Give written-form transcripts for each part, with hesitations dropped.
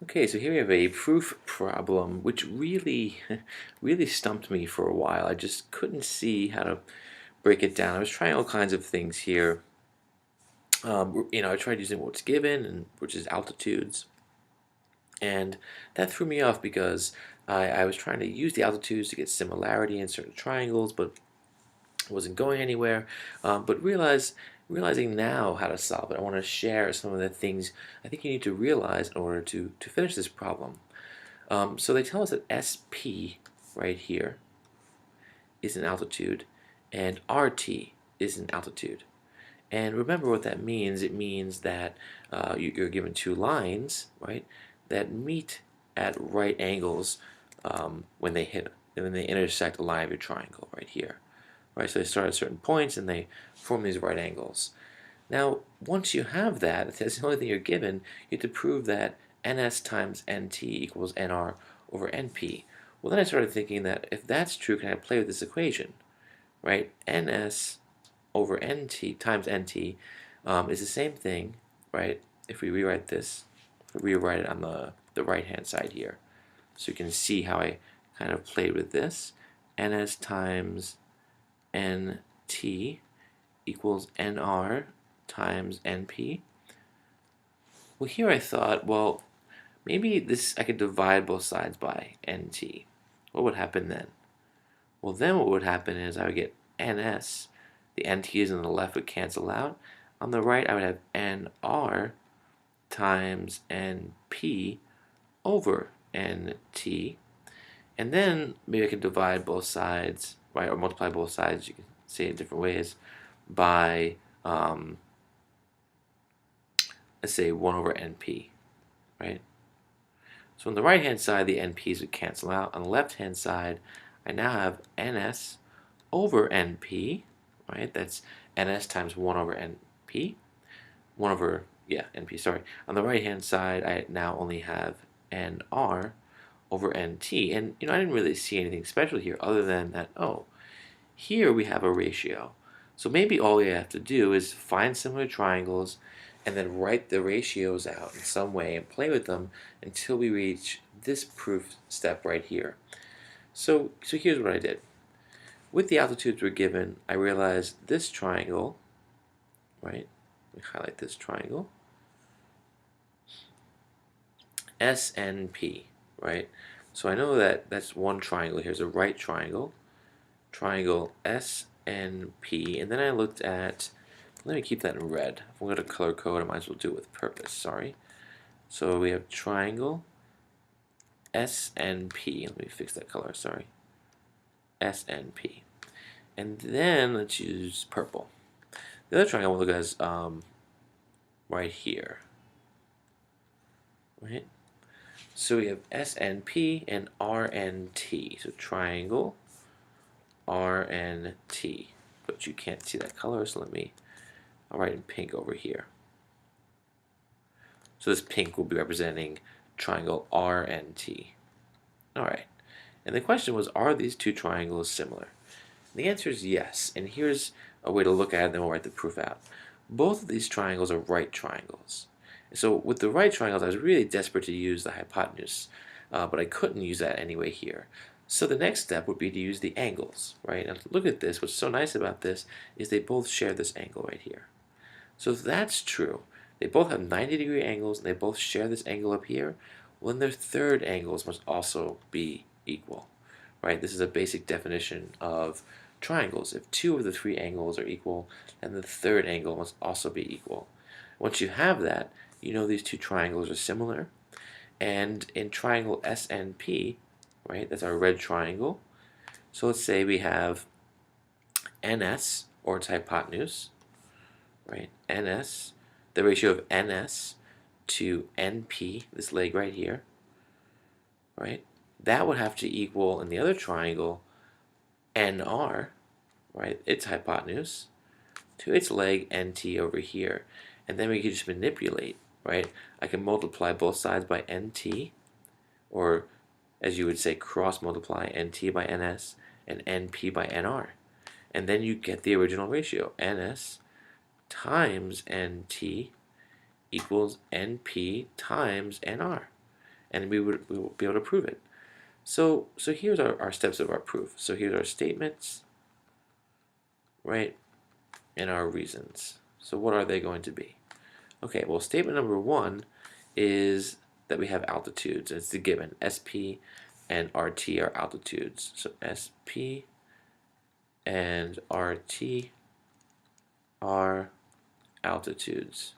Okay, so here we have a proof problem which really, really stumped me for a while. I just couldn't see how to break it down. I was trying all kinds of things here. I tried using what's given, and which is altitudes, and that threw me off because I was trying to use the altitudes to get similarity in certain triangles, but it wasn't going anywhere. But realizing now how to solve it, I want to share some of the things I think you need to realize in order to finish this problem. So they tell us that SP right here is an altitude and RT is an altitude. And remember what that means. It means that you're given two lines, right, that meet at right angles when they intersect the line of your triangle right here. Right, so they start at certain points and they form these right angles. Now, once you have that, that's the only thing you're given, you have to prove that ns times nt equals nr over np. Well, then I started thinking that if that's true, can I play with this equation? Right? Ns over nt times nt is the same thing, right? If we rewrite this, rewrite it on the right-hand side here. So you can see how I kind of played with this. Ns times nt equals nr times np. Well, here I thought, well, maybe I could divide both sides by nt. What would happen then? Well, then what would happen is I would get ns. The nt's on the left would cancel out. On the right, I would have nr times np over nt. And then maybe I could divide both sides, right, or multiply both sides, you can say it in different ways, by let's say 1 over np, right? So on the right-hand side, the np's would cancel out. On the left-hand side, I now have ns over np, right? That's ns times 1 over np. 1 over, np, sorry. On the right-hand side, I now only have nr over nt. And, I didn't really see anything special here other than that, oh, here we have a ratio. So maybe all we have to do is find similar triangles and then write the ratios out in some way and play with them until we reach this proof step right here. So here's what I did. With the altitudes we're given, I realized this triangle, right? Let me highlight this triangle. SNP, right? So I know that that's one triangle. Here's a right triangle. Triangle SNP. And then I looked at, let me keep that in red. If I'm going to color code, I might as well do it with purpose, sorry. So we have triangle SNP. Let me fix that color, sorry. SNP. And then let's use purple. The other triangle we'll look at is right here. Right? So we have SNP and RNT. So triangle RNT. But you can't see that color, so I'll write in pink over here. So this pink will be representing triangle RNT. Alright. And the question was, are these two triangles similar? And the answer is yes. And here's a way to look at it, then we'll write the proof out. Both of these triangles are right triangles. So with the right triangles, I was really desperate to use the hypotenuse, but I couldn't use that anyway here. So the next step would be to use the angles, right? And look at this. What's so nice about this is they both share this angle right here. So if that's true, they both have 90-degree angles and they both share this angle up here, well, then their third angles must also be equal, right? This is a basic definition of triangles. If two of the three angles are equal, then the third angle must also be equal. Once you have that, you know these two triangles are similar. And in triangle SNP, right, that's our red triangle. So let's say we have NS, or its hypotenuse, right? NS, the ratio of NS to NP, this leg right here, right? That would have to equal, in the other triangle, NR, right, its hypotenuse, to its leg NT over here. And then we can just manipulate, right? I can multiply both sides by NT, or as you would say, cross multiply NT by NS and NP by NR. And then you get the original ratio. NS times NT equals NP times NR. and we will be able to prove it. So here's our steps of our proof. So here's our statements, right, and our reasons. So what are they going to be? Okay, well, statement number one is that we have altitudes. It's the given. SP and RT are altitudes. So SP and RT are altitudes.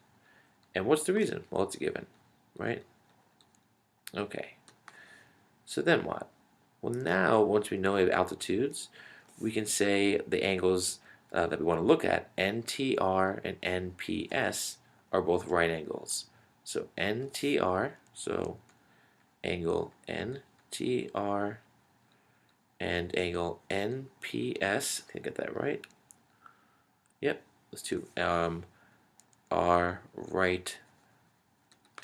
And what's the reason? Well, it's given, right? Okay. So then what? Well, now, once we know we have altitudes, we can say the angles that we want to look at, NTR and NPS, are both right angles. So NTR, so angle NTR and angle NPS, can I get that right? Yep, those two are right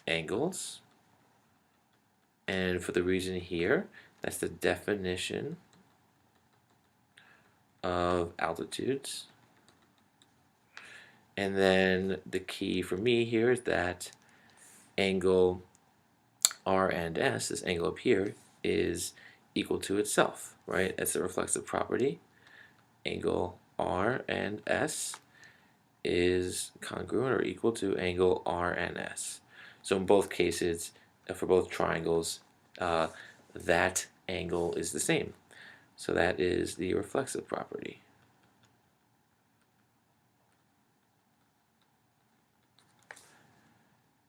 angles. And for the reason here, that's the definition of altitudes. And then the key for me here is that angle R and S, this angle up here, is equal to itself, right? That's a reflexive property. Angle R and S is congruent or equal to angle R and S. So in both cases, for both triangles, that angle is the same. So that is the reflexive property.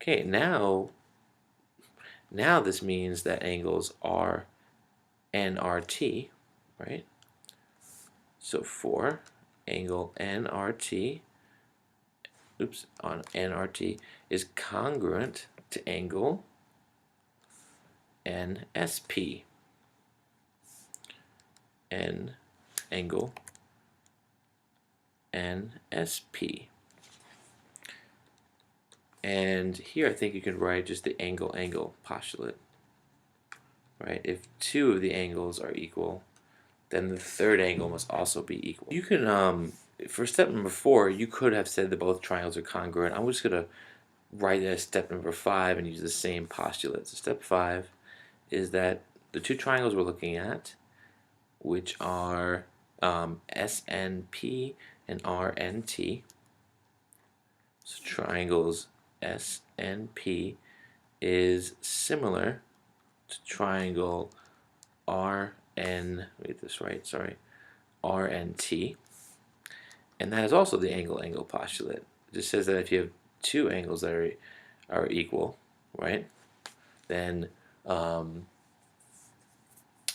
Okay, now this means that angles R and RT, right? So for angle NRT, on NRT is congruent to angle NSP. Angle NSP. And here I think you can write just the angle-angle postulate, right? If two of the angles are equal, then the third angle must also be equal. You can, for step number 4, you could have said that both triangles are congruent. I'm just going to write it as step number 5 and use the same postulate. So step 5 is that the two triangles we're looking at, which are SNP and RNT, so triangles SNP is similar to triangle RNT, and that is also the angle-angle postulate. It just says that if you have two angles that are equal, right, then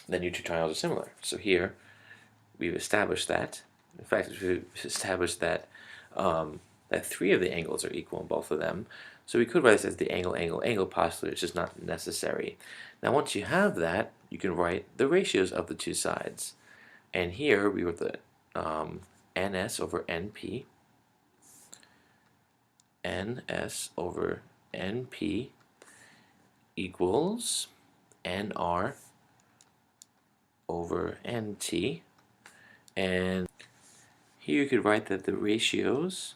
your two triangles are similar. So here we've established that. In fact, we've established that that 3 of the angles are equal in both of them. So we could write this as the angle-angle-angle postulate. It's just not necessary. Now, once you have that, you can write the ratios of the two sides. And here we wrote the NS over NP, NS over NP equals NR over NT. And here you could write that the ratios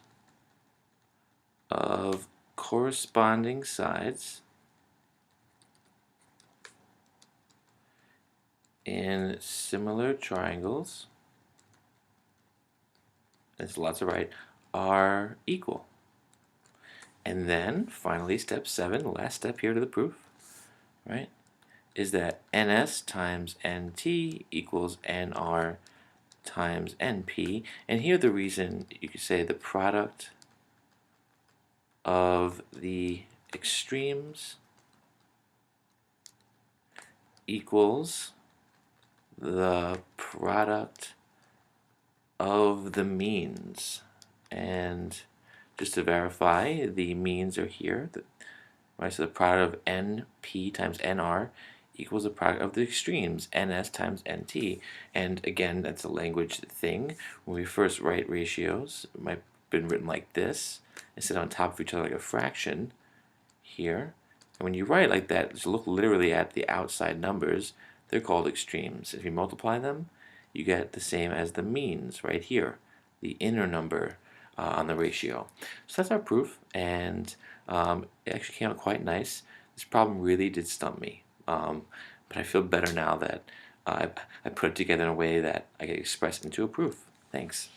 of corresponding sides in similar triangles, there's lots of right, are equal. And then finally step 7, the last step here to the proof, right, is that NS times NT equals NR times NP. And here the reason, you could say the product of the extremes equals the product of the means. And just to verify, the means are here, right? So the product of NP times NR equals the product of the extremes, NS times NT. And again, that's a language thing. When we first write ratios, it might have been written like this, instead on top of each other like a fraction here. And when you write like that, just look literally at the outside numbers, they're called extremes. If you multiply them, you get the same as the means right here, the inner number on the ratio. So that's our proof, and it actually came out quite nice. This problem really did stump me. But I feel better now that I put it together in a way that I can express into a proof. Thanks.